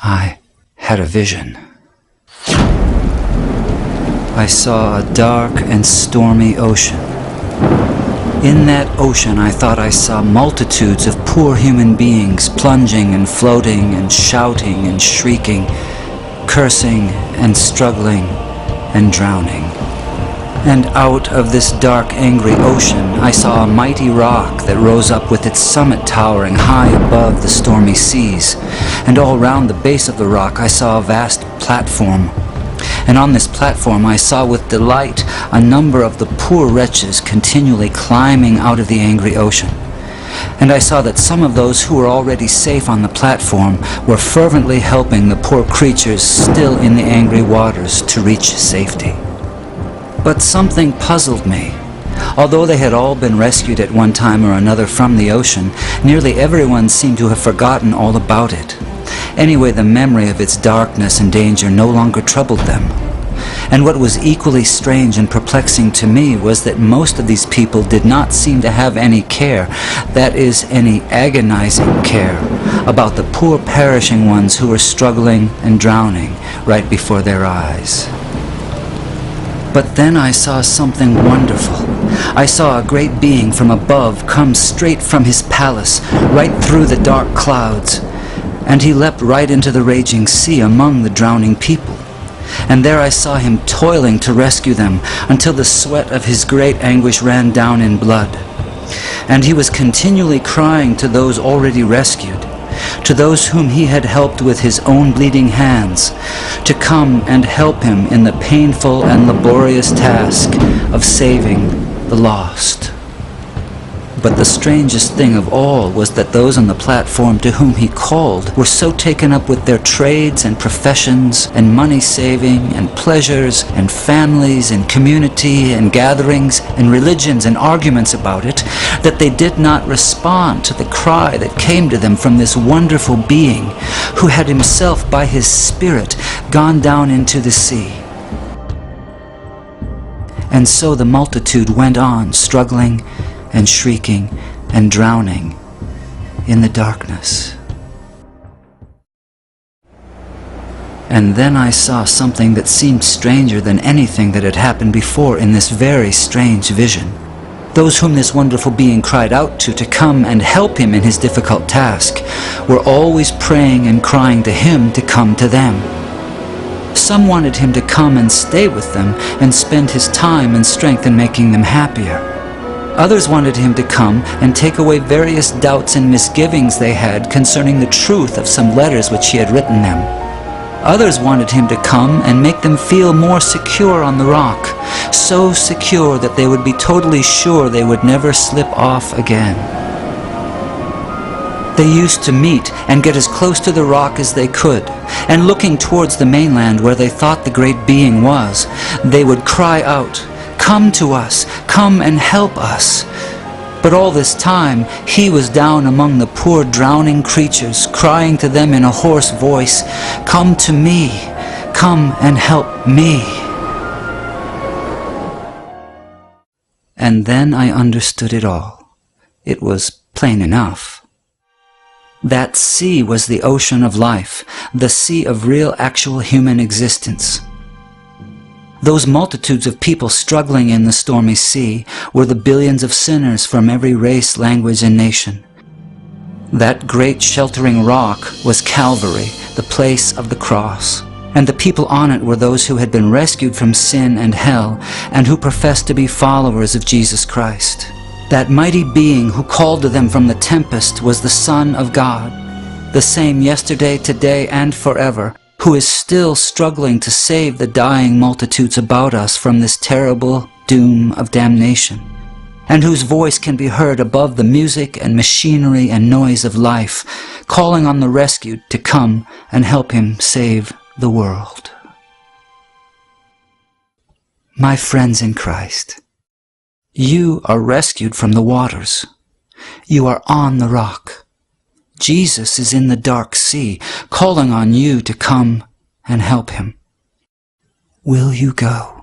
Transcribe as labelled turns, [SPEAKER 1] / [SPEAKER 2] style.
[SPEAKER 1] I had a vision. I saw a dark and stormy ocean. In that ocean, I thought I saw multitudes of poor human beings plunging and floating and shouting and shrieking, cursing and struggling and drowning. And out of this dark, angry ocean, I saw a mighty rock that rose up with its summit towering high above the stormy seas. And all round the base of the rock, I saw a vast platform. And on this platform, I saw with delight a number of the poor wretches continually climbing out of the angry ocean. And I saw that some of those who were already safe on the platform were fervently helping the poor creatures still in the angry waters to reach safety. But something puzzled me. Although they had all been rescued at one time or another from the ocean, nearly everyone seemed to have forgotten all about it. Anyway, the memory of its darkness and danger no longer troubled them. And what was equally strange and perplexing to me was that most of these people did not seem to have any care, that is, any agonizing care, about the poor perishing ones who were struggling and drowning right before their eyes. But then I saw something wonderful. I saw a great being from above come straight from his palace, right through the dark clouds. And he leapt right into the raging sea among the drowning people. And there I saw him toiling to rescue them, until the sweat of his great anguish ran down in blood. And he was continually crying to those already rescued, to those whom he had helped with his own bleeding hands, to come and help him in the painful and laborious task of saving the lost. But the strangest thing of all was that those on the platform to whom he called were so taken up with their trades and professions and money-saving and pleasures and families and community and gatherings and religions and arguments about it that they did not respond to the cry that came to them from this wonderful being who had himself by his Spirit gone down into the sea. And so the multitude went on struggling and shrieking and drowning in the darkness. And then I saw something that seemed stranger than anything that had happened before in this very strange vision. Those whom this wonderful being cried out to come and help him in his difficult task were always praying and crying to him to come to them. Some wanted him to come and stay with them and spend his time and strength in making them happier. Others wanted him to come and take away various doubts and misgivings they had concerning the truth of some letters which he had written them. Others wanted him to come and make them feel more secure on the rock, so secure that they would be totally sure they would never slip off again. They used to meet and get as close to the rock as they could, and looking towards the mainland where they thought the great being was, they would cry out, "Come to us, come and help us." But all this time, he was down among the poor drowning creatures, crying to them in a hoarse voice, "Come to me, come and help me." And then I understood it all. It was plain enough. That sea was the ocean of life, the sea of real actual human existence. Those multitudes of people struggling in the stormy sea were the billions of sinners from every race, language, and nation. That great sheltering rock was Calvary, the place of the cross, and the people on it were those who had been rescued from sin and hell and who professed to be followers of Jesus Christ. That mighty being who called to them from the tempest was the Son of God, the same yesterday, today, and forever, who is still struggling to save the dying multitudes about us from this terrible doom of damnation, and whose voice can be heard above the music and machinery and noise of life, calling on the rescued to come and help him save the world. My friends in Christ, you are rescued from the waters. You are on the rock. Jesus is in the dark sea, calling on you to come and help him. Will you go?